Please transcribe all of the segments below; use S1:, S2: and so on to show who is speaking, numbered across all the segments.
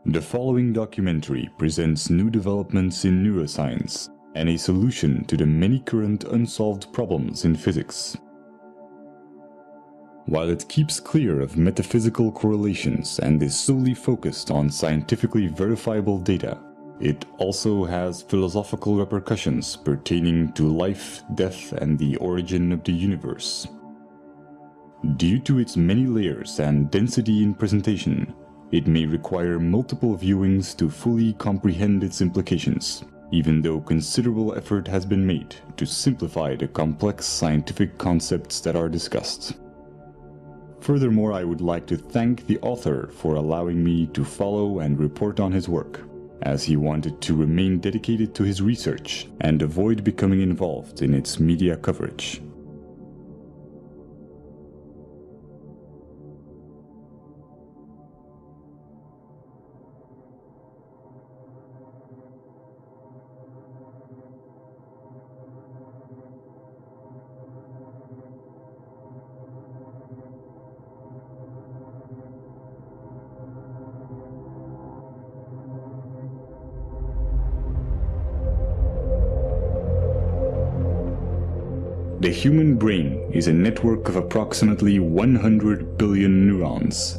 S1: The following documentary presents new developments in neuroscience and a solution to the many current unsolved problems in physics. While it keeps clear of metaphysical correlations and is solely focused on scientifically verifiable data, it also has philosophical repercussions pertaining to life, death, and the origin of the universe. Due to its many layers and density in presentation, it may require multiple viewings to fully comprehend its implications, even though considerable effort has been made to simplify the complex scientific concepts that are discussed. Furthermore, I would like to thank the author for allowing me to follow and report on his work, as he wanted to remain dedicated to his research and avoid becoming involved in its media coverage. The human brain is a network of approximately 100 billion neurons.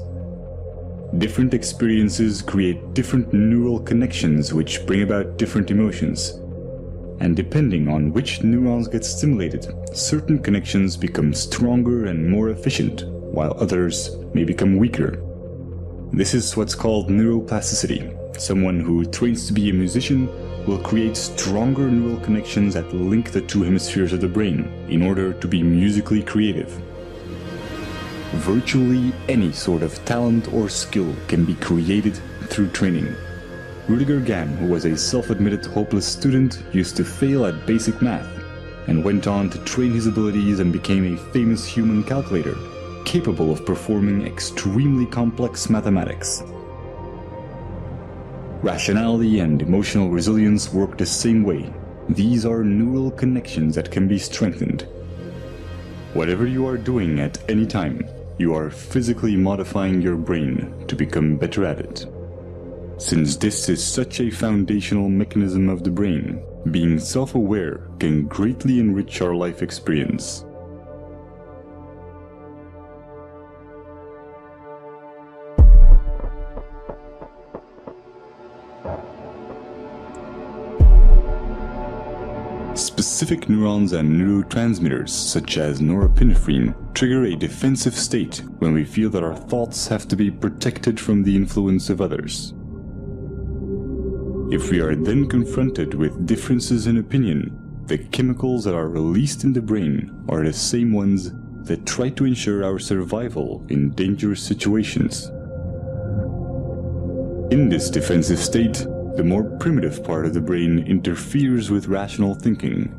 S1: Different experiences create different neural connections which bring about different emotions. And depending on which neurons get stimulated, certain connections become stronger and more efficient, while others may become weaker. This is what's called neuroplasticity. Someone who trains to be a musician will create stronger neural connections that link the two hemispheres of the brain in order to be musically creative. Virtually any sort of talent or skill can be created through training. Rudiger Gamm, who was a self-admitted hopeless student, used to fail at basic math, and went on to train his abilities and became a famous human calculator, capable of performing extremely complex mathematics. Rationality and emotional resilience work the same way. These are neural connections that can be strengthened. Whatever you are doing at any time, you are physically modifying your brain to become better at it. Since this is such a foundational mechanism of the brain, being self-aware can greatly enrich our life experience. Specific neurons and neurotransmitters, such as norepinephrine, trigger a defensive state when we feel that our thoughts have to be protected from the influence of others. If we are then confronted with differences in opinion, the chemicals that are released in the brain are the same ones that try to ensure our survival in dangerous situations. In this defensive state, the more primitive part of the brain interferes with rational thinking,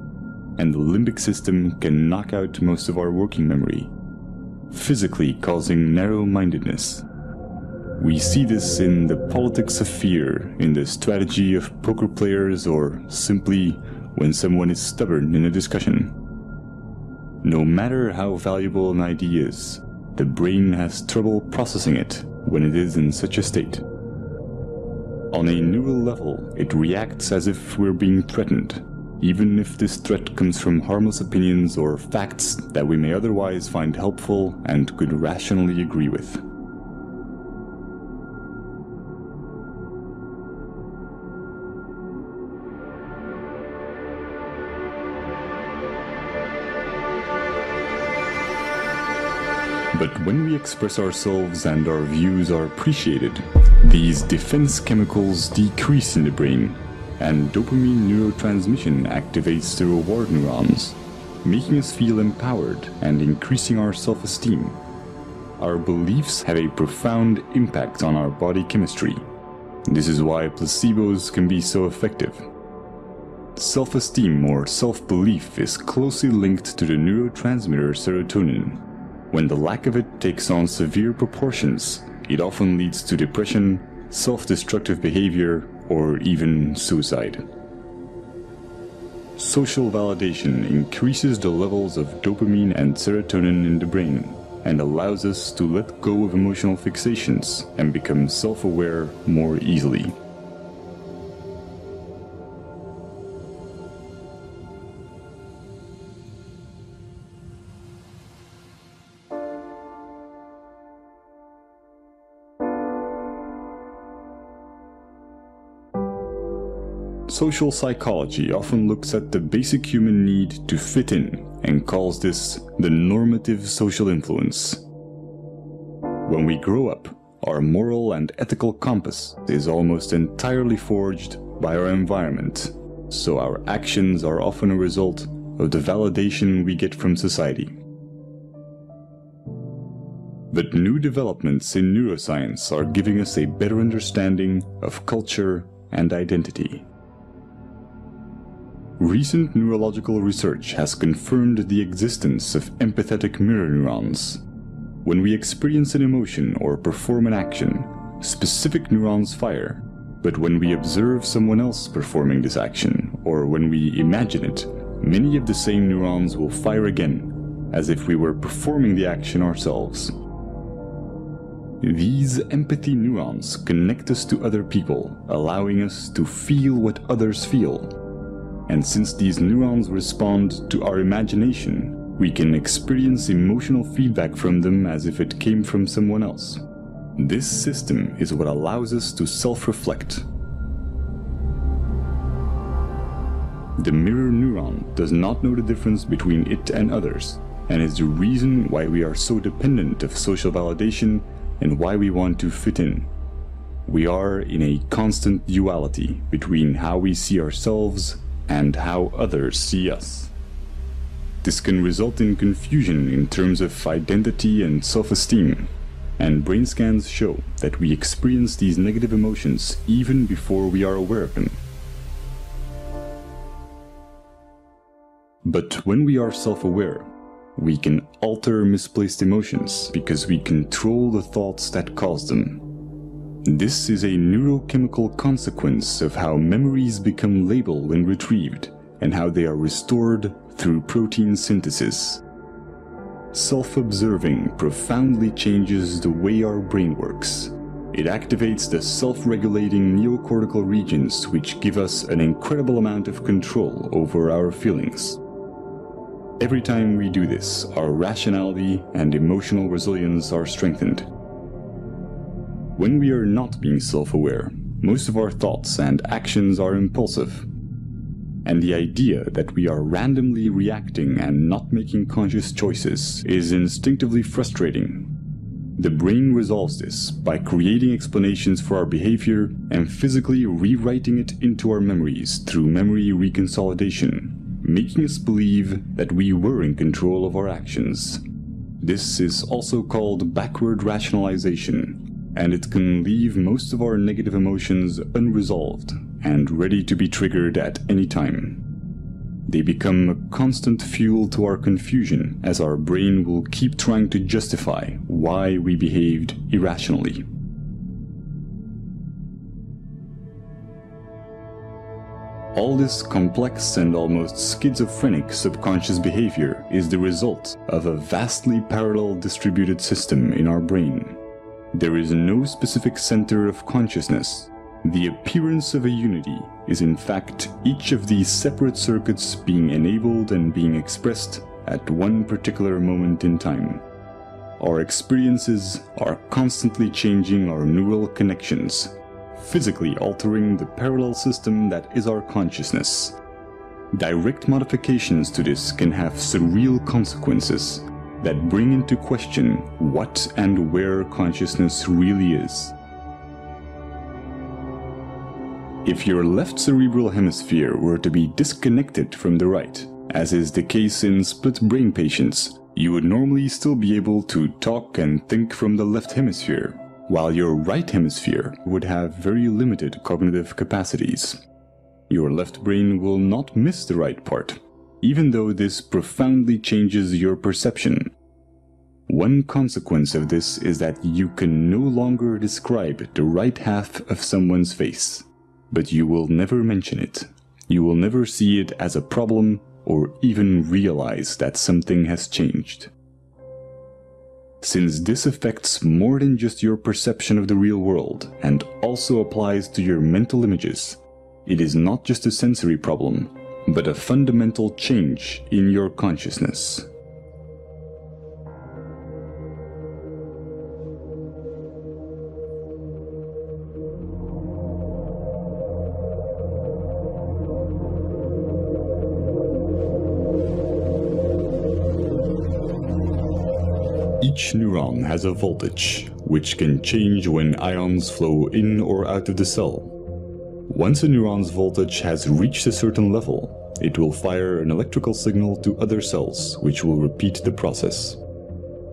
S1: and the limbic system can knock out most of our working memory, physically causing narrow-mindedness. We see this in the politics of fear, in the strategy of poker players, or simply when someone is stubborn in a discussion. No matter how valuable an idea is, the brain has trouble processing it when it is in such a state. On a neural level, it reacts as if we're being threatened, even if this threat comes from harmless opinions or facts that we may otherwise find helpful and could rationally agree with. But when we express ourselves and our views are appreciated, these defense chemicals decrease in the brain, and dopamine neurotransmission activates the reward neurons, making us feel empowered and increasing our self-esteem. Our beliefs have a profound impact on our body chemistry. This is why placebos can be so effective. Self-esteem or self-belief is closely linked to the neurotransmitter serotonin. When the lack of it takes on severe proportions, it often leads to depression, self-destructive behavior, or even suicide. Social validation increases the levels of dopamine and serotonin in the brain, and allows us to let go of emotional fixations and become self-aware more easily. Social psychology often looks at the basic human need to fit in and calls this the normative social influence. When we grow up, our moral and ethical compass is almost entirely forged by our environment, so our actions are often a result of the validation we get from society. But new developments in neuroscience are giving us a better understanding of culture and identity. Recent neurological research has confirmed the existence of empathetic mirror neurons. When we experience an emotion or perform an action, specific neurons fire, but when we observe someone else performing this action, or when we imagine it, many of the same neurons will fire again, as if we were performing the action ourselves. These empathy neurons connect us to other people, allowing us to feel what others feel. And since these neurons respond to our imagination, we can experience emotional feedback from them as if it came from someone else. This system is what allows us to self-reflect. The mirror neuron does not know the difference between it and others, and is the reason why we are so dependent of social validation and why we want to fit in. We are in a constant duality between how we see ourselves and how others see us. This can result in confusion in terms of identity and self-esteem, and brain scans show that we experience these negative emotions even before we are aware of them. But when we are self-aware, we can alter misplaced emotions because we control the thoughts that cause them. This is a neurochemical consequence of how memories become labeled when retrieved, and how they are restored through protein synthesis. Self-observing profoundly changes the way our brain works. It activates the self-regulating neocortical regions, which give us an incredible amount of control over our feelings. Every time we do this, our rationality and emotional resilience are strengthened. When we are not being self-aware, most of our thoughts and actions are impulsive. And the idea that we are randomly reacting and not making conscious choices is instinctively frustrating. The brain resolves this by creating explanations for our behavior and physically rewriting it into our memories through memory reconsolidation, making us believe that we were in control of our actions. This is also called backward rationalization, and it can leave most of our negative emotions unresolved and ready to be triggered at any time. They become a constant fuel to our confusion, as our brain will keep trying to justify why we behaved irrationally. All this complex and almost schizophrenic subconscious behavior is the result of a vastly parallel distributed system in our brain. There is no specific center of consciousness. The appearance of a unity is in fact each of these separate circuits being enabled and being expressed at one particular moment in time. Our experiences are constantly changing our neural connections, physically altering the parallel system that is our consciousness. Direct modifications to this can have surreal consequences that bring into question what and where consciousness really is. If your left cerebral hemisphere were to be disconnected from the right, as is the case in split brain patients, you would normally still be able to talk and think from the left hemisphere, while your right hemisphere would have very limited cognitive capacities. Your left brain will not miss the right part, even though this profoundly changes your perception. One consequence of this is that you can no longer describe the right half of someone's face, but you will never mention it. You will never see it as a problem or even realize that something has changed. since this affects more than just your perception of the real world and also applies to your mental images. It is not just a sensory problem, but a fundamental change in your consciousness. Each neuron has a voltage, which can change when ions flow in or out of the cell. Once a neuron's voltage has reached a certain level, it will fire an electrical signal to other cells, which will repeat the process.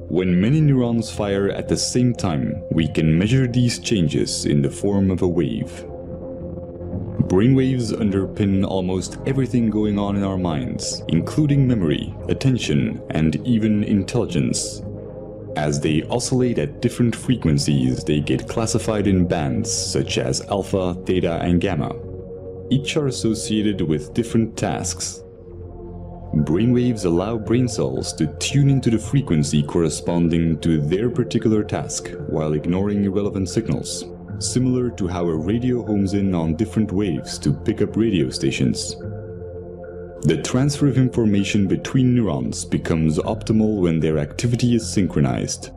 S1: When many neurons fire at the same time, we can measure these changes in the form of a wave. Brainwaves underpin almost everything going on in our minds, including memory, attention, and even intelligence. As they oscillate at different frequencies, they get classified in bands such as alpha, theta, and gamma. Each are associated with different tasks. Brainwaves allow brain cells to tune into the frequency corresponding to their particular task while ignoring irrelevant signals, similar to how a radio homes in on different waves to pick up radio stations. The transfer of information between neurons becomes optimal when their activity is synchronized.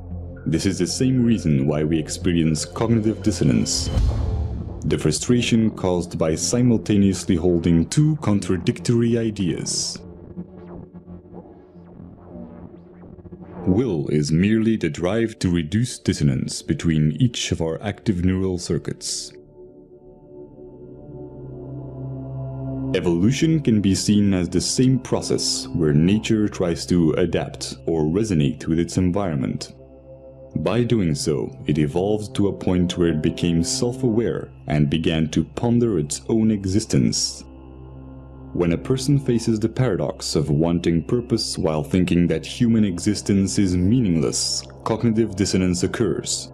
S1: This is the same reason why we experience cognitive dissonance, the frustration caused by simultaneously holding two contradictory ideas. Will is merely the drive to reduce dissonance between each of our active neural circuits. Evolution can be seen as the same process where nature tries to adapt or resonate with its environment. By doing so, it evolved to a point where it became self-aware and began to ponder its own existence. When a person faces the paradox of wanting purpose while thinking that human existence is meaningless, cognitive dissonance occurs.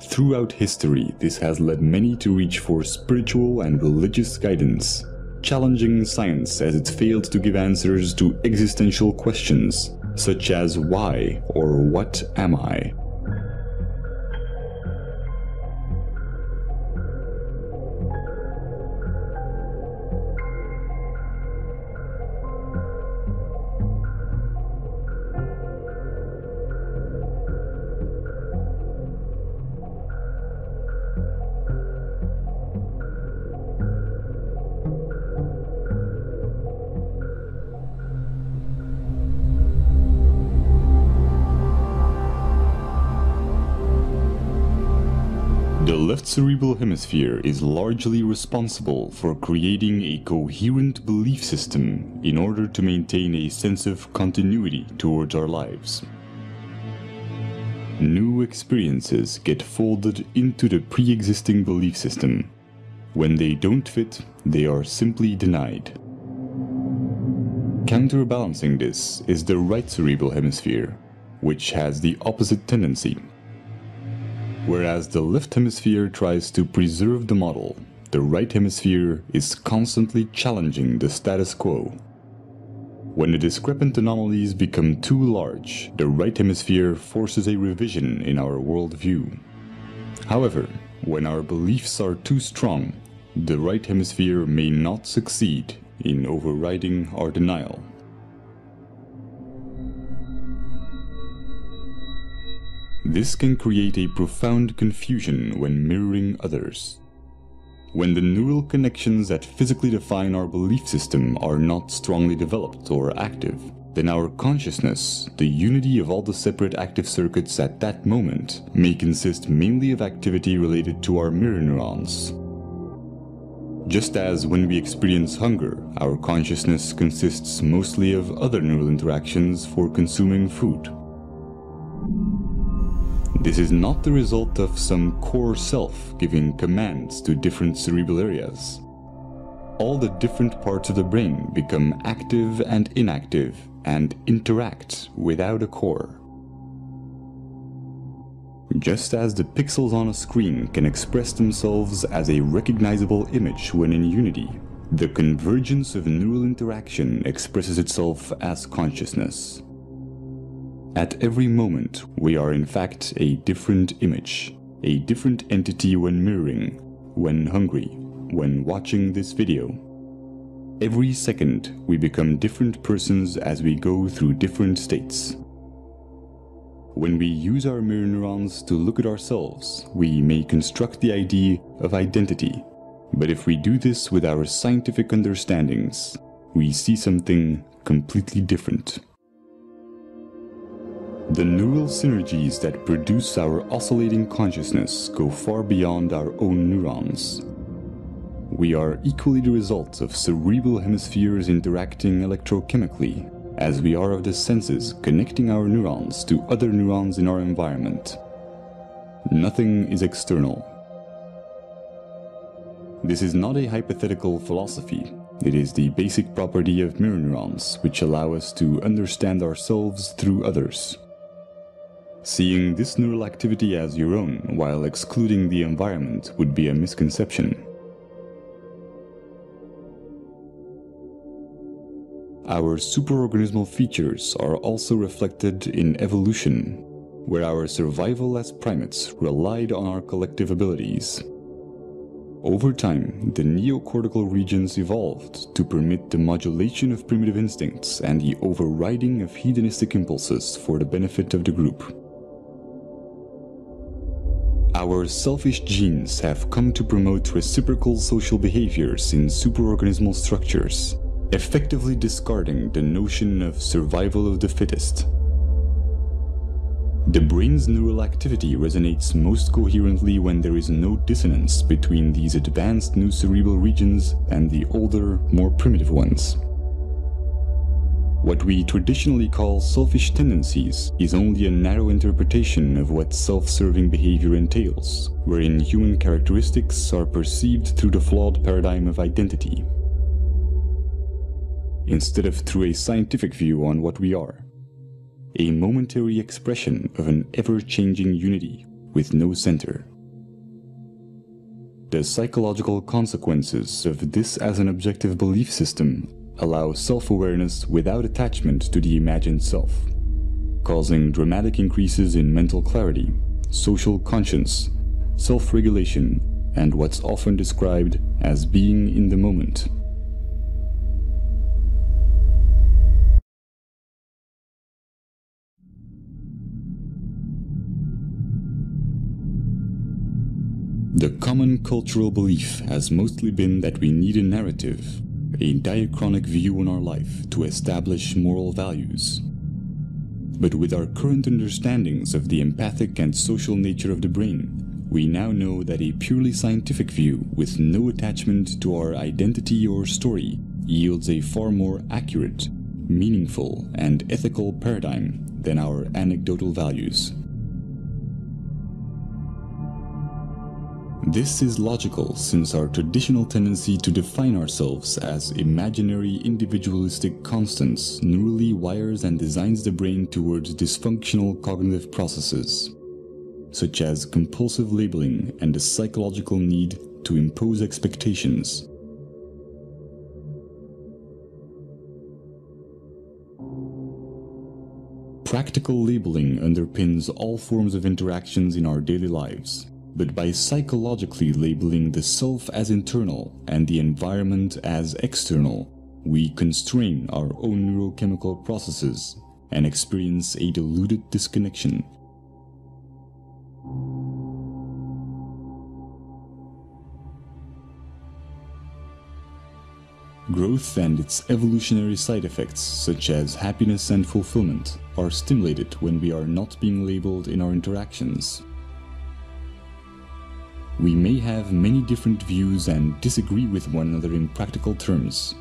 S1: Throughout history, this has led many to reach for spiritual and religious guidance, challenging science as it failed to give answers to existential questions, such as why or what am I? The left cerebral hemisphere is largely responsible for creating a coherent belief system in order to maintain a sense of continuity towards our lives. New experiences get folded into the pre-existing belief system. When they don't fit, they are simply denied. Counterbalancing this is the right cerebral hemisphere, which has the opposite tendency. Whereas the left hemisphere tries to preserve the model, the right hemisphere is constantly challenging the status quo. When the discrepant anomalies become too large, the right hemisphere forces a revision in our worldview. However, when our beliefs are too strong, the right hemisphere may not succeed in overriding our denial. This can create a profound confusion when mirroring others. When the neural connections that physically define our belief system are not strongly developed or active, then our consciousness, the unity of all the separate active circuits at that moment, may consist mainly of activity related to our mirror neurons. Just as when we experience hunger, our consciousness consists mostly of other neural interactions for consuming food. This is not the result of some core self giving commands to different cerebral areas. All the different parts of the brain become active and inactive and interact without a core. Just as the pixels on a screen can express themselves as a recognizable image when in unity, the convergence of neural interaction expresses itself as consciousness. At every moment, we are in fact a different image, a different entity when mirroring, when hungry, when watching this video. Every second, we become different persons as we go through different states. When we use our mirror neurons to look at ourselves, we may construct the idea of identity. But if we do this with our scientific understandings, we see something completely different. The neural synergies that produce our oscillating consciousness go far beyond our own neurons. We are equally the result of cerebral hemispheres interacting electrochemically, as we are of the senses connecting our neurons to other neurons in our environment. Nothing is external. This is not a hypothetical philosophy. It is the basic property of mirror neurons, which allow us to understand ourselves through others. Seeing this neural activity as your own while excluding the environment would be a misconception. Our superorganismal features are also reflected in evolution, where our survival as primates relied on our collective abilities. Over time, the neocortical regions evolved to permit the modulation of primitive instincts and the overriding of hedonistic impulses for the benefit of the group. Our selfish genes have come to promote reciprocal social behaviors in superorganismal structures, effectively discarding the notion of survival of the fittest. The brain's neural activity resonates most coherently when there is no dissonance between these advanced new cerebral regions and the older, more primitive ones. What we traditionally call selfish tendencies is only a narrow interpretation of what self-serving behavior entails, wherein human characteristics are perceived through the flawed paradigm of identity, instead of through a scientific view on what we are, a momentary expression of an ever-changing unity with no center. The psychological consequences of this as an objective belief system allow self-awareness without attachment to the imagined self, causing dramatic increases in mental clarity, social conscience, self-regulation, and what's often described as being in the moment. The common cultural belief has mostly been that we need a narrative, a diachronic view on our life to establish moral values. But with our current understandings of the empathic and social nature of the brain, we now know that a purely scientific view with no attachment to our identity or story yields a far more accurate, meaningful, and ethical paradigm than our anecdotal values. This is logical since our traditional tendency to define ourselves as imaginary individualistic constants neurally wires and designs the brain towards dysfunctional cognitive processes, such as compulsive labeling and the psychological need to impose expectations. Practical labeling underpins all forms of interactions in our daily lives. But by psychologically labeling the self as internal and the environment as external, we constrain our own neurochemical processes and experience a diluted disconnection. Growth and its evolutionary side effects, such as happiness and fulfillment, are stimulated when we are not being labeled in our interactions. We may have many different views and disagree with one another in practical terms,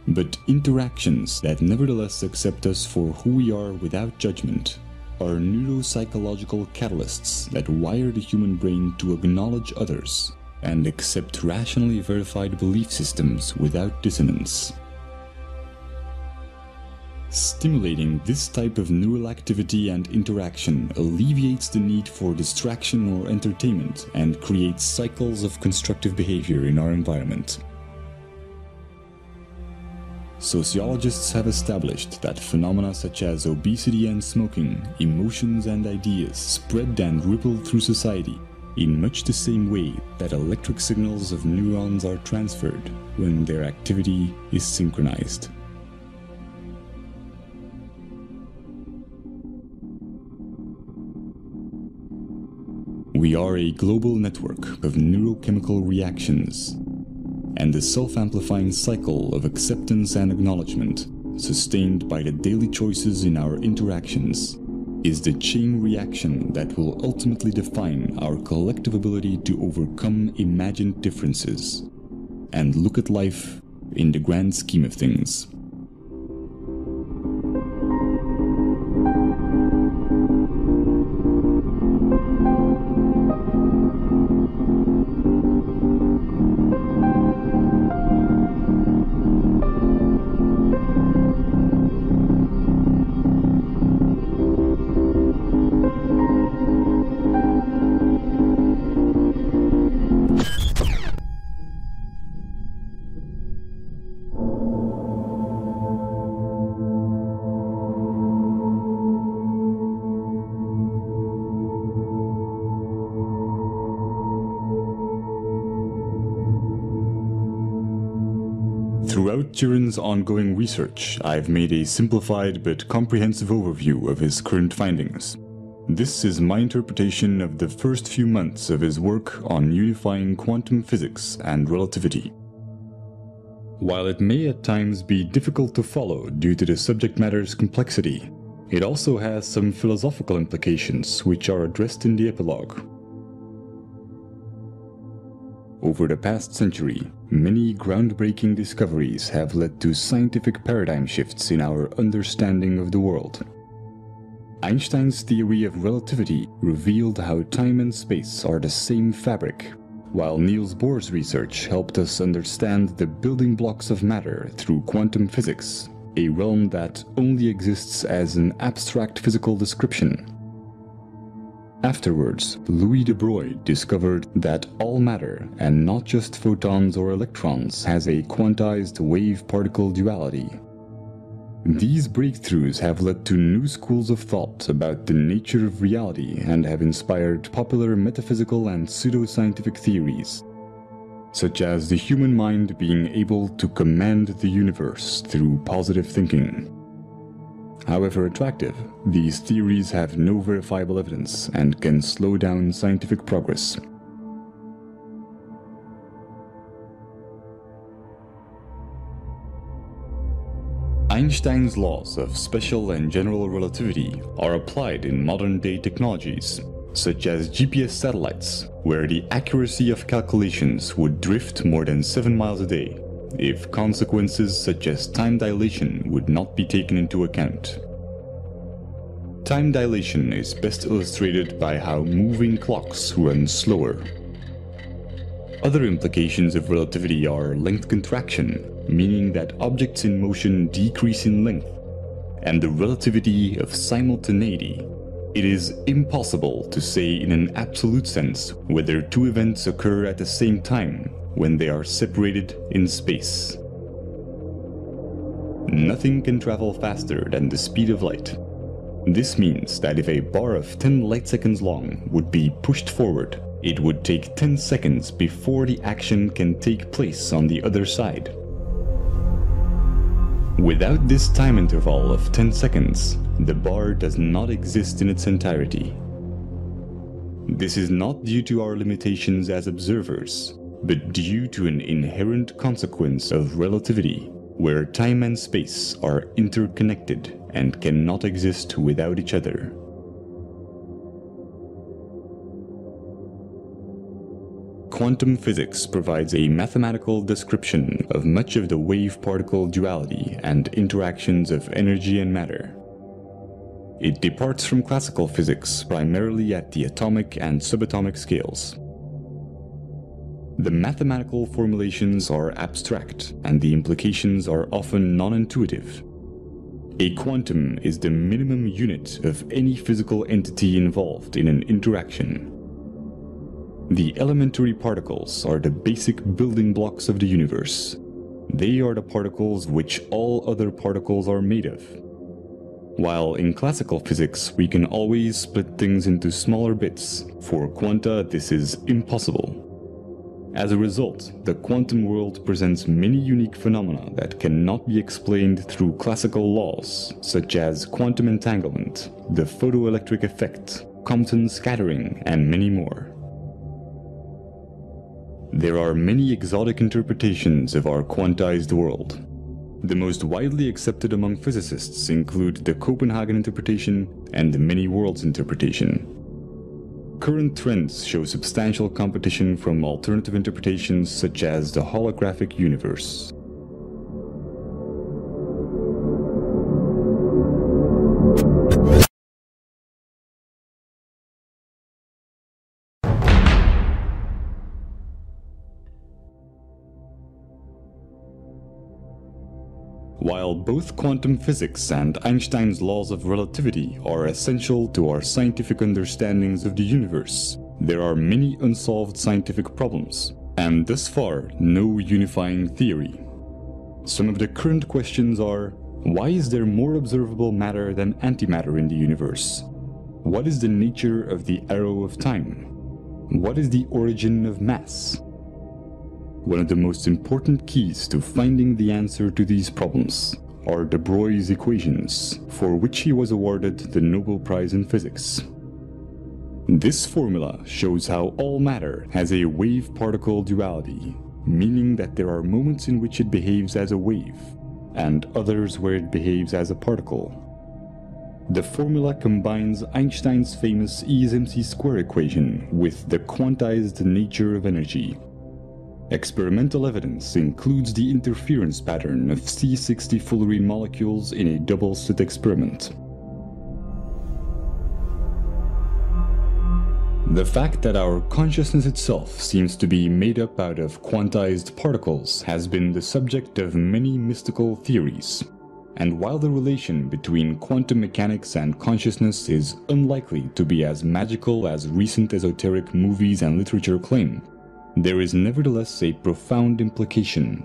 S1: but interactions that nevertheless accept us for who we are without judgment are neuropsychological catalysts that wire the human brain to acknowledge others and accept rationally verified belief systems without dissonance. Stimulating this type of neural activity and interaction alleviates the need for distraction or entertainment and creates cycles of constructive behavior in our environment. Sociologists have established that phenomena such as obesity and smoking, emotions and ideas spread and ripple through society in much the same way that electric signals of neurons are transferred when their activity is synchronized. We are a global network of neurochemical reactions, and the self-amplifying cycle of acceptance and acknowledgement, sustained by the daily choices in our interactions, is the chain reaction that will ultimately define our collective ability to overcome imagined differences and look at life in the grand scheme of things. Throughout Chiren's ongoing research, I've made a simplified but comprehensive overview of his current findings. This is my interpretation of the first few months of his work on unifying quantum physics and relativity. While it may at times be difficult to follow due to the subject matter's complexity, it also has some philosophical implications which are addressed in the epilogue. Over the past century, many groundbreaking discoveries have led to scientific paradigm shifts in our understanding of the world. Einstein's theory of relativity revealed how time and space are the same fabric, while Niels Bohr's research helped us understand the building blocks of matter through quantum physics, a realm that only exists as an abstract physical description. Afterwards, Louis de Broglie discovered that all matter, and not just photons or electrons, has a quantized wave-particle duality. These breakthroughs have led to new schools of thought about the nature of reality and have inspired popular metaphysical and pseudoscientific theories, such as the human mind being able to command the universe through positive thinking. However attractive, these theories have no verifiable evidence and can slow down scientific progress. Einstein's laws of special and general relativity are applied in modern-day technologies, such as GPS satellites, where the accuracy of calculations would drift more than 7 miles a day, if consequences such as time dilation would not be taken into account. Time dilation is best illustrated by how moving clocks run slower. Other implications of relativity are length contraction, meaning that objects in motion decrease in length, and the relativity of simultaneity. It is impossible to say in an absolute sense whether two events occur at the same time when they are separated in space. Nothing can travel faster than the speed of light. This means that if a bar of 10 light seconds long would be pushed forward, it would take 10 seconds before the action can take place on the other side. Without this time interval of 10 seconds, the bar does not exist in its entirety. This is not due to our limitations as observers, but due to an inherent consequence of relativity, where time and space are interconnected and cannot exist without each other. Quantum physics provides a mathematical description of much of the wave-particle duality and interactions of energy and matter. It departs from classical physics primarily at the atomic and subatomic scales. The mathematical formulations are abstract, and the implications are often non-intuitive. A quantum is the minimum unit of any physical entity involved in an interaction. The elementary particles are the basic building blocks of the universe. They are the particles which all other particles are made of. While in classical physics we can always split things into smaller bits, for quanta this is impossible. As a result, the quantum world presents many unique phenomena that cannot be explained through classical laws, such as quantum entanglement, the photoelectric effect, Compton scattering, and many more. There are many exotic interpretations of our quantized world. The most widely accepted among physicists include the Copenhagen interpretation and the many worlds interpretation. Current trends show substantial competition from alternative interpretations such as the holographic universe. While both quantum physics and Einstein's laws of relativity are essential to our scientific understandings of the universe, there are many unsolved scientific problems, and thus far no unifying theory. Some of the current questions are: why is there more observable matter than antimatter in the universe? What is the nature of the arrow of time? What is the origin of mass? One of the most important keys to finding the answer to these problems are de Broglie's equations, for which he was awarded the Nobel Prize in Physics. This formula shows how all matter has a wave-particle duality, meaning that there are moments in which it behaves as a wave, and others where it behaves as a particle. The formula combines Einstein's famous E is mc squared equation with the quantized nature of energy. Experimental evidence includes the interference pattern of C60 fullerene molecules in a double-slit experiment. The fact that our consciousness itself seems to be made up out of quantized particles has been the subject of many mystical theories. And while the relation between quantum mechanics and consciousness is unlikely to be as magical as recent esoteric movies and literature claim, there is nevertheless a profound implication.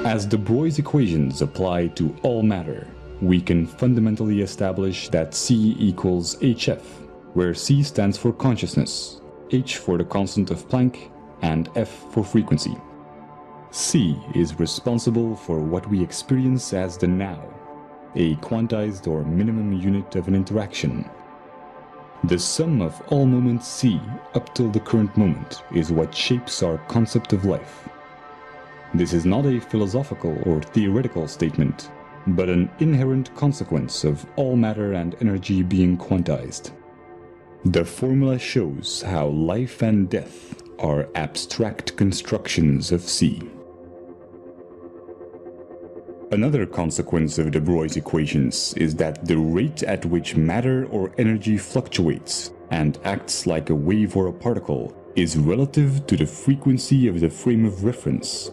S1: As de Broglie's equations apply to all matter, we can fundamentally establish that C equals HF, where C stands for consciousness, H for the constant of Planck, and F for frequency. C is responsible for what we experience as the now, a quantized or minimum unit of an interaction. The sum of all moments C up till the current moment is what shapes our concept of life. This is not a philosophical or theoretical statement, but an inherent consequence of all matter and energy being quantized. The formula shows how life and death are abstract constructions of C. Another consequence of de Broglie's equations is that the rate at which matter or energy fluctuates and acts like a wave or a particle is relative to the frequency of the frame of reference.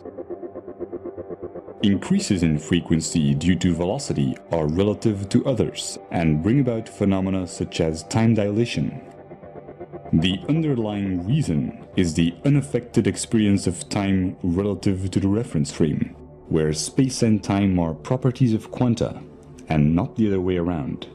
S1: Increases in frequency due to velocity are relative to others and bring about phenomena such as time dilation. The underlying reason is the unaffected experience of time relative to the reference frame, where space and time are properties of quanta, and not the other way around.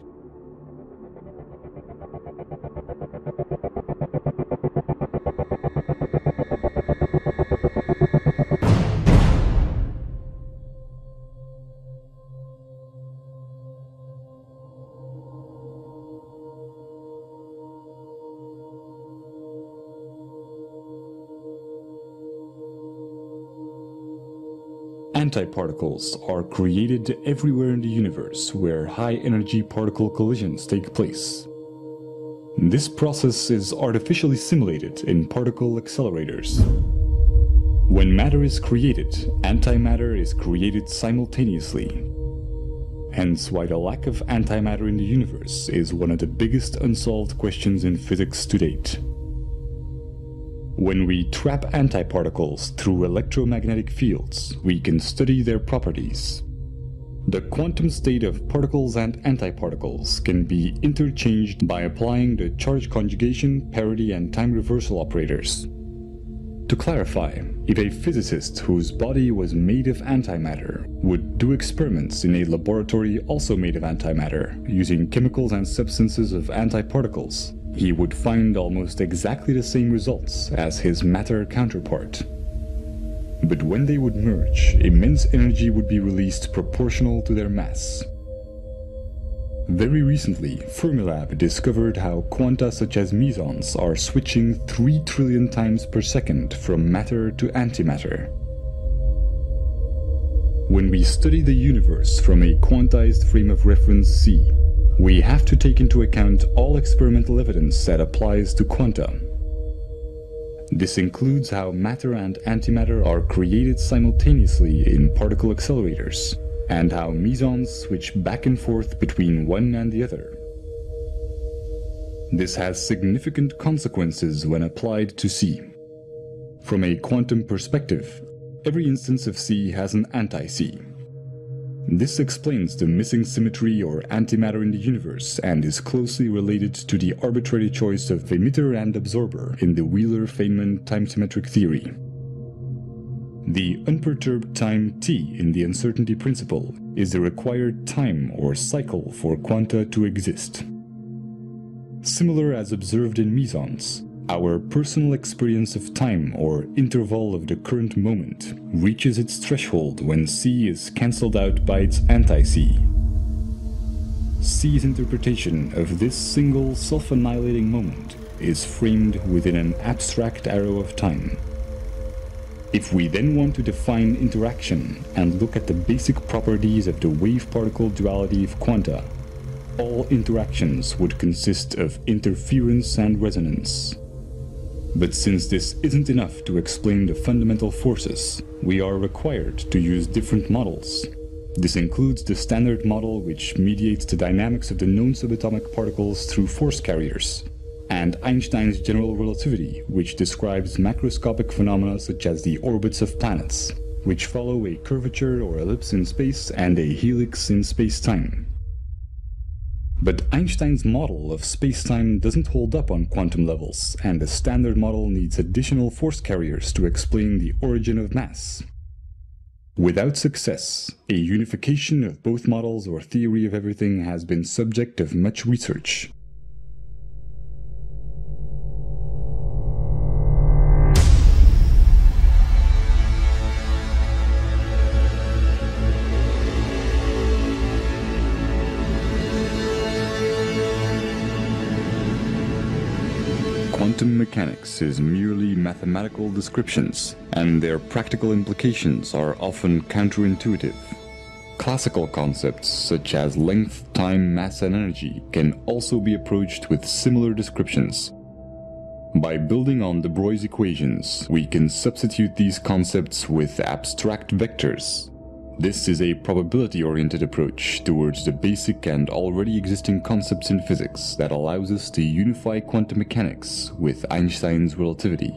S1: Antiparticles are created everywhere in the universe where high-energy particle collisions take place. This process is artificially simulated in particle accelerators. When matter is created, antimatter is created simultaneously. Hence why the lack of antimatter in the universe is one of the biggest unsolved questions in physics to date. When we trap antiparticles through electromagnetic fields, we can study their properties. The quantum state of particles and antiparticles can be interchanged by applying the charge conjugation, parity, and time reversal operators. To clarify, if a physicist whose body was made of antimatter would do experiments in a laboratory also made of antimatter, using chemicals and substances of antiparticles, he would find almost exactly the same results as his matter counterpart. But when they would merge, immense energy would be released proportional to their mass. Very recently, Fermilab discovered how quanta such as mesons are switching 3 trillion times per second from matter to antimatter. When we study the universe from a quantized frame of reference C, we have to take into account all experimental evidence that applies to quanta. This includes how matter and antimatter are created simultaneously in particle accelerators, and how mesons switch back and forth between one and the other. This has significant consequences when applied to C. From a quantum perspective, every instance of C has an anti-C. This explains the missing symmetry or antimatter in the universe and is closely related to the arbitrary choice of emitter and absorber in the Wheeler-Feynman time-symmetric theory. The unperturbed time t in the uncertainty principle is the required time or cycle for quanta to exist. Similar as observed in mesons, our personal experience of time or interval of the current moment reaches its threshold when C is cancelled out by its anti-C. C's interpretation of this single self-annihilating moment is framed within an abstract arrow of time. If we then want to define interaction and look at the basic properties of the wave-particle duality of quanta, all interactions would consist of interference and resonance. But since this isn't enough to explain the fundamental forces, we are required to use different models. This includes the standard model, which mediates the dynamics of the known subatomic particles through force carriers, and Einstein's general relativity, which describes macroscopic phenomena such as the orbits of planets, which follow a curvature or ellipse in space and a helix in space-time. But Einstein's model of space-time doesn't hold up on quantum levels, and the standard model needs additional force carriers to explain the origin of mass. Without success, a unification of both models or theory of everything has been subject of much research. Quantum mechanics is merely mathematical descriptions, and their practical implications are often counterintuitive. Classical concepts such as length, time, mass, and energy can also be approached with similar descriptions. By building on de Broglie's equations, we can substitute these concepts with abstract vectors. This is a probability-oriented approach towards the basic and already existing concepts in physics that allows us to unify quantum mechanics with Einstein's relativity.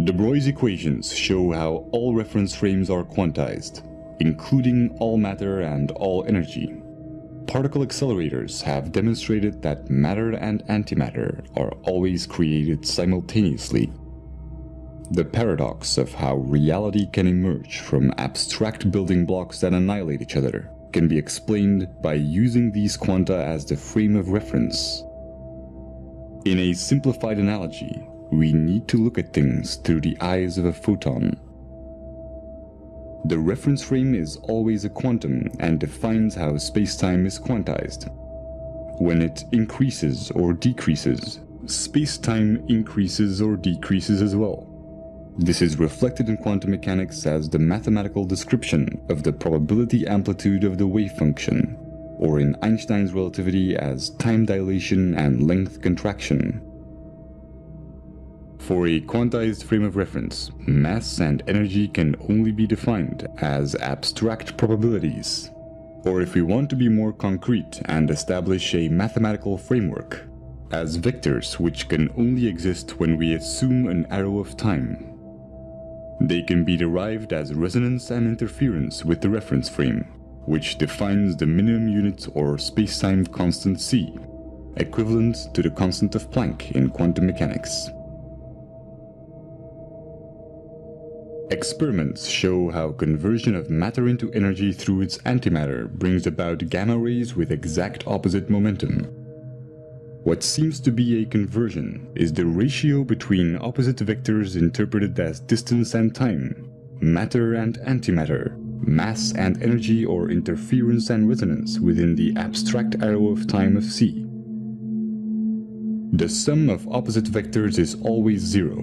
S1: De Broglie's equations show how all reference frames are quantized, including all matter and all energy. Particle accelerators have demonstrated that matter and antimatter are always created simultaneously. The paradox of how reality can emerge from abstract building blocks that annihilate each other can be explained by using these quanta as the frame of reference. In a simplified analogy, we need to look at things through the eyes of a photon. The reference frame is always a quantum and defines how space-time is quantized. When it increases or decreases, space-time increases or decreases as well. This is reflected in quantum mechanics as the mathematical description of the probability amplitude of the wave function, or in Einstein's relativity as time dilation and length contraction. For a quantized frame of reference, mass and energy can only be defined as abstract probabilities. Or if we want to be more concrete and establish a mathematical framework, as vectors which can only exist when we assume an arrow of time. They can be derived as resonance and interference with the reference frame, which defines the minimum unit or space-time constant c, equivalent to the constant of Planck in quantum mechanics. Experiments show how conversion of matter into energy through its antimatter brings about gamma rays with exact opposite momentum. What seems to be a conversion is the ratio between opposite vectors interpreted as distance and time, matter and antimatter, mass and energy, or interference and resonance within the abstract arrow of time of c. The sum of opposite vectors is always zero.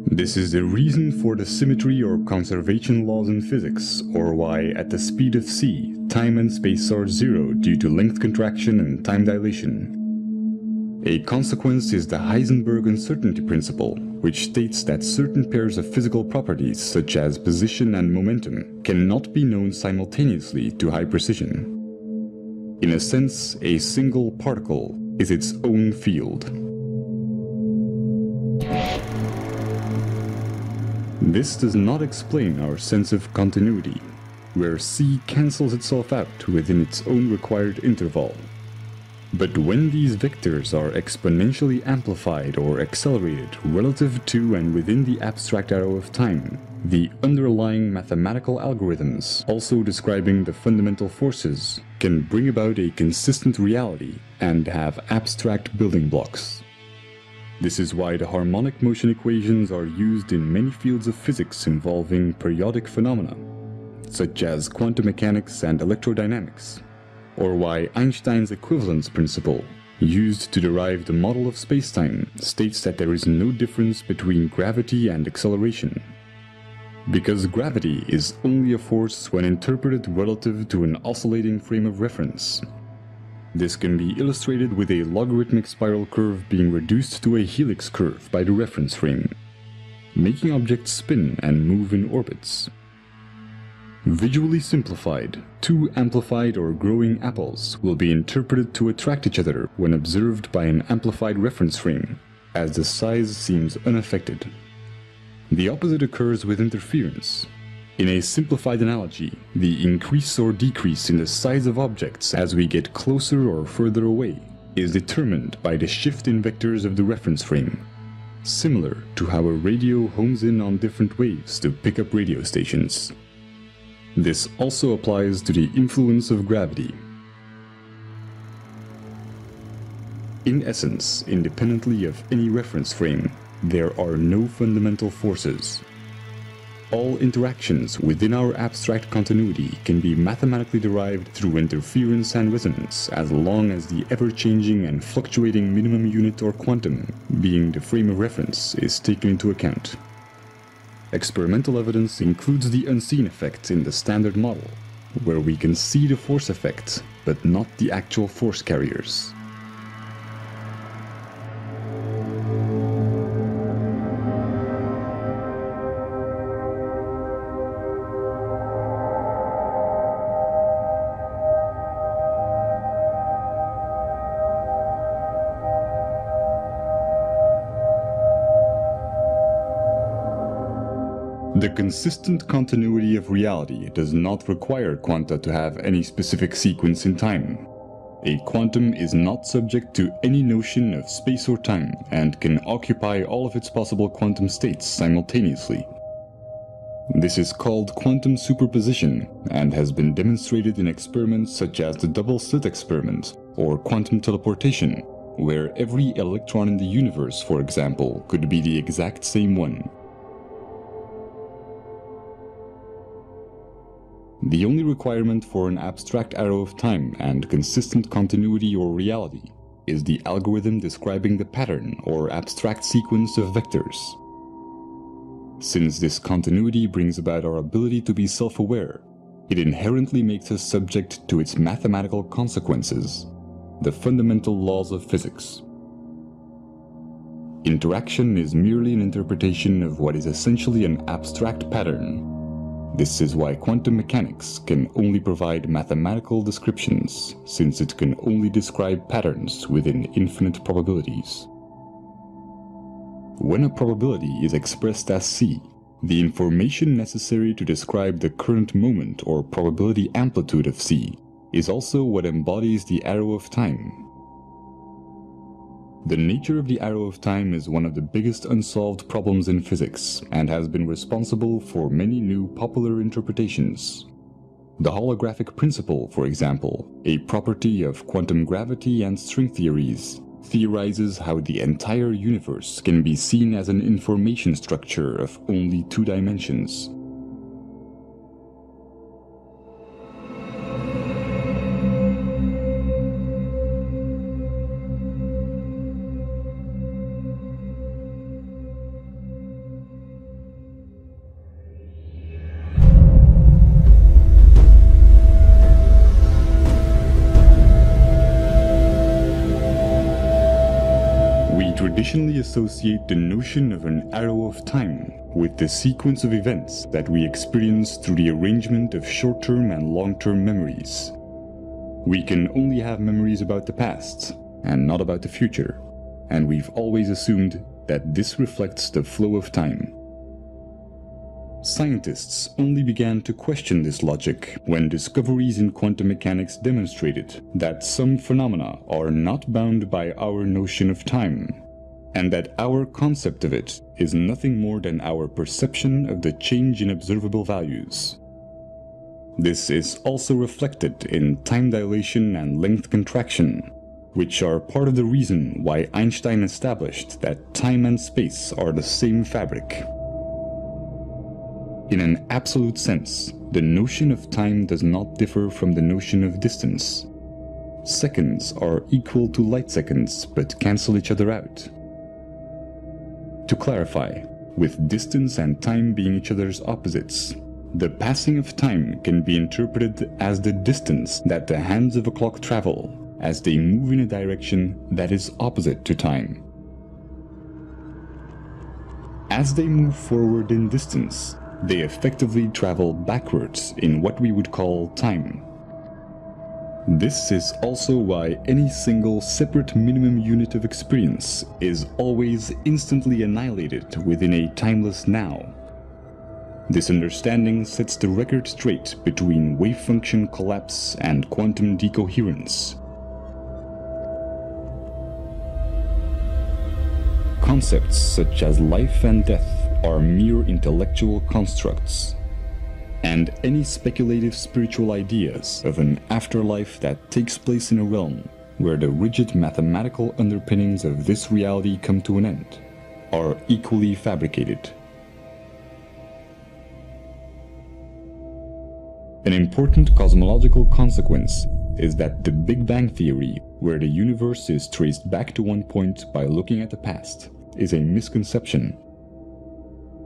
S1: This is the reason for the symmetry or conservation laws in physics, or why at the speed of c, time and space are zero due to length contraction and time dilation. A consequence is the Heisenberg uncertainty principle, which states that certain pairs of physical properties, such as position and momentum, cannot be known simultaneously to high precision. In a sense, a single particle is its own field. This does not explain our sense of continuity, where c cancels itself out within its own required interval. But when these vectors are exponentially amplified or accelerated relative to and within the abstract arrow of time, the underlying mathematical algorithms, also describing the fundamental forces, can bring about a consistent reality and have abstract building blocks. This is why the harmonic motion equations are used in many fields of physics involving periodic phenomena, such as quantum mechanics and electrodynamics, or why Einstein's equivalence principle, used to derive the model of spacetime, states that there is no difference between gravity and acceleration. Because gravity is only a force when interpreted relative to an oscillating frame of reference. This can be illustrated with a logarithmic spiral curve being reduced to a helix curve by the reference frame, making objects spin and move in orbits. Visually simplified, two amplified or growing apples will be interpreted to attract each other when observed by an amplified reference frame, as the size seems unaffected. The opposite occurs with interference. In a simplified analogy, the increase or decrease in the size of objects as we get closer or further away is determined by the shift in vectors of the reference frame, similar to how a radio homes in on different waves to pick up radio stations. This also applies to the influence of gravity. In essence, independently of any reference frame, there are no fundamental forces. All interactions within our abstract continuity can be mathematically derived through interference and resonance as long as the ever-changing and fluctuating minimum unit or quantum, being the frame of reference, is taken into account. Experimental evidence includes the unseen effect in the standard model, where we can see the force effect, but not the actual force carriers. The consistent continuity of reality does not require quanta to have any specific sequence in time. A quantum is not subject to any notion of space or time and can occupy all of its possible quantum states simultaneously. This is called quantum superposition and has been demonstrated in experiments such as the double-slit experiment or quantum teleportation, where every electron in the universe, for example, could be the exact same one. The only requirement for an abstract arrow of time and consistent continuity or reality is the algorithm describing the pattern or abstract sequence of vectors. Since this continuity brings about our ability to be self-aware, it inherently makes us subject to its mathematical consequences, the fundamental laws of physics. Interaction is merely an interpretation of what is essentially an abstract pattern. This is why quantum mechanics can only provide mathematical descriptions, since it can only describe patterns within infinite probabilities. When a probability is expressed as C, The information necessary to describe the current moment or probability amplitude of C is also what embodies the arrow of time. The nature of the arrow of time is one of the biggest unsolved problems in physics and has been responsible for many new popular interpretations. The holographic principle, for example, a property of quantum gravity and string theories, theorizes how the entire universe can be seen as an information structure of only 2 dimensions. Traditionally associate the notion of an arrow of time with the sequence of events that we experience through the arrangement of short-term and long-term memories. We can only have memories about the past and not about the future, and we've always assumed that this reflects the flow of time. Scientists only began to question this logic when discoveries in quantum mechanics demonstrated that some phenomena are not bound by our notion of time, and that our concept of it is nothing more than our perception of the change in observable values. This is also reflected in time dilation and length contraction, which are part of the reason why Einstein established that time and space are the same fabric. In an absolute sense, the notion of time does not differ from the notion of distance. Seconds are equal to light seconds but cancel each other out. To clarify, with distance and time being each other's opposites, the passing of time can be interpreted as the distance that the hands of a clock travel as they move in a direction that is opposite to time. As they move forward in distance, they effectively travel backwards in what we would call time. This is also why any single separate minimum unit of experience is always instantly annihilated within a timeless now. This understanding sets the record straight between wave function collapse and quantum decoherence. Concepts such as life and death are mere intellectual constructs, and any speculative spiritual ideas of an afterlife that takes place in a realm where the rigid mathematical underpinnings of this reality come to an end are equally fabricated. An important cosmological consequence is that the Big Bang Theory, where the universe is traced back to one point by looking at the past, is a misconception.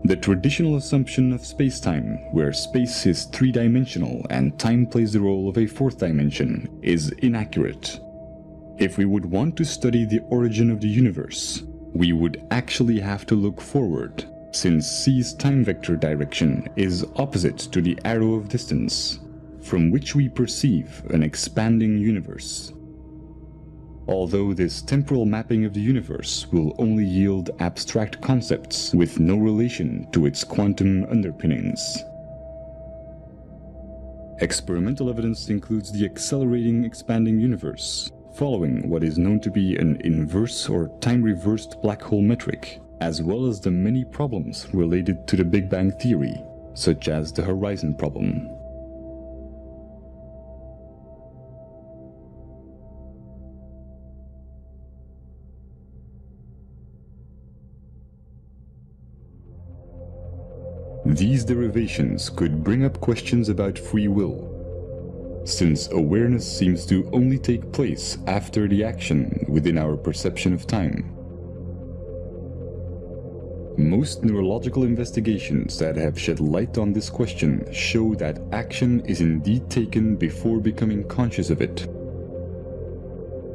S1: The traditional assumption of space-time, where space is 3-dimensional and time plays the role of a 4th dimension, is inaccurate. If we would want to study the origin of the universe, we would actually have to look forward, since C's time vector direction is opposite to the arrow of distance, from which we perceive an expanding universe. Although this temporal mapping of the universe will only yield abstract concepts with no relation to its quantum underpinnings. Experimental evidence includes the accelerating expanding universe, following what is known to be an inverse or time-reversed black hole metric, as well as the many problems related to the Big Bang Theory, such as the horizon problem. These derivations could bring up questions about free will, since awareness seems to only take place after the action within our perception of time. Most neurological investigations that have shed light on this question show that action is indeed taken before becoming conscious of it.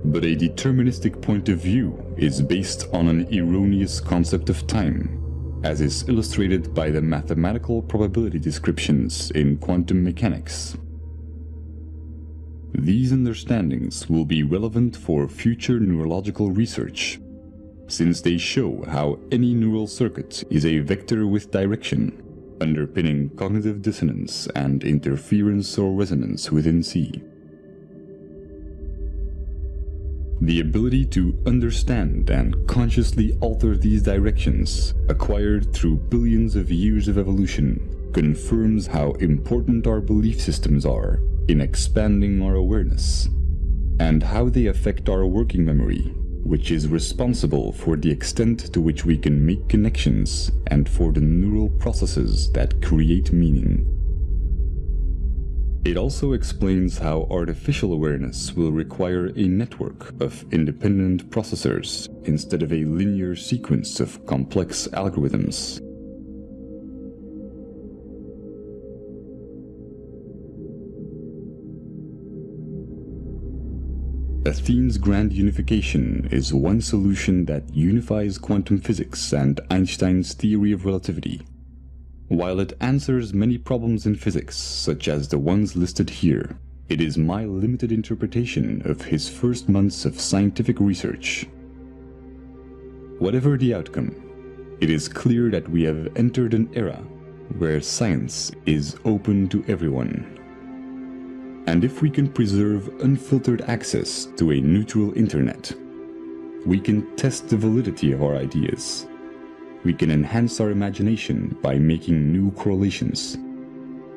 S1: But a deterministic point of view is based on an erroneous concept of time, as is illustrated by the mathematical probability descriptions in quantum mechanics. These understandings will be relevant for future neurological research, since they show how any neural circuit is a vector with direction, underpinning cognitive dissonance and interference or resonance within C. The ability to understand and consciously alter these directions, acquired through billions of years of evolution, confirms how important our belief systems are in expanding our awareness, and how they affect our working memory, which is responsible for the extent to which we can make connections and for the neural processes that create meaning. It also explains how artificial awareness will require a network of independent processors instead of a linear sequence of complex algorithms. Athene's grand unification is one solution that unifies quantum physics and Einstein's theory of relativity. While it answers many problems in physics, such as the ones listed here, it is my limited interpretation of his first months of scientific research. Whatever the outcome, it is clear that we have entered an era where science is open to everyone. And if we can preserve unfiltered access to a neutral internet, we can test the validity of our ideas. We can enhance our imagination by making new correlations,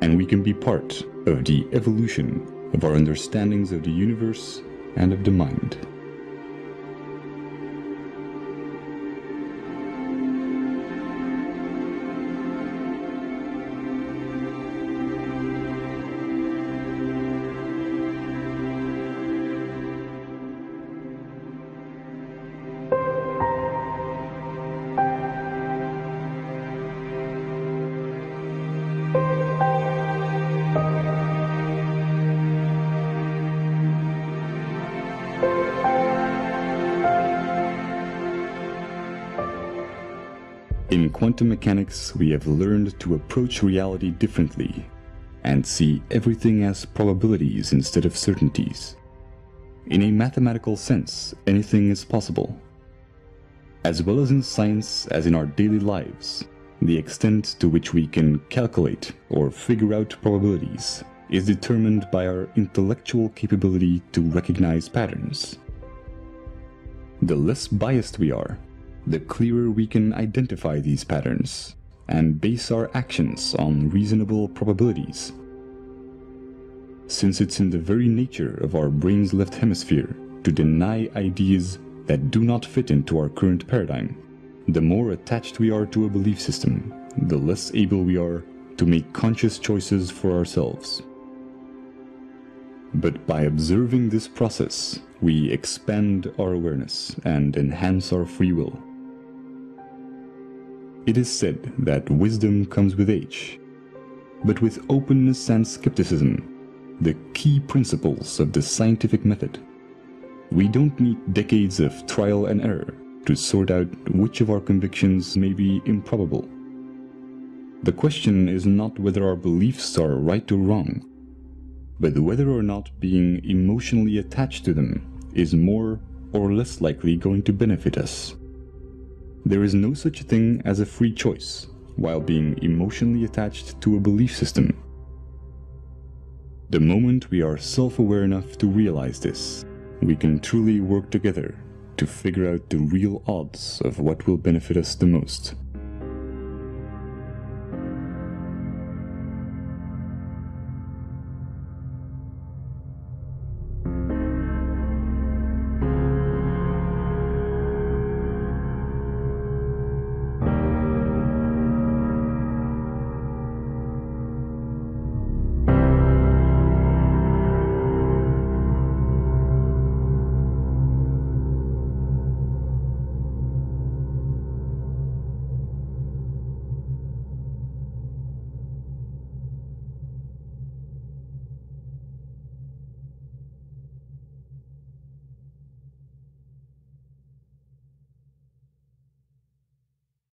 S1: and we can be part of the evolution of our understandings of the universe and of the mind. In quantum mechanics, we have learned to approach reality differently and see everything as probabilities instead of certainties. In a mathematical sense, anything is possible. As well as in science as in our daily lives, the extent to which we can calculate or figure out probabilities is determined by our intellectual capability to recognize patterns. The less biased we are, the clearer we can identify these patterns and base our actions on reasonable probabilities. Since it's in the very nature of our brain's left hemisphere to deny ideas that do not fit into our current paradigm, the more attached we are to a belief system, the less able we are to make conscious choices for ourselves. But by observing this process, we expand our awareness and enhance our free will. It is said that wisdom comes with age, but with openness and skepticism, the key principles of the scientific method. We don't need decades of trial and error to sort out which of our convictions may be improbable. The question is not whether our beliefs are right or wrong, but whether or not being emotionally attached to them is more or less likely going to benefit us. There is no such thing as a free choice while being emotionally attached to a belief system. The moment we are self-aware enough to realize this, we can truly work together to figure out the real odds of what will benefit us the most.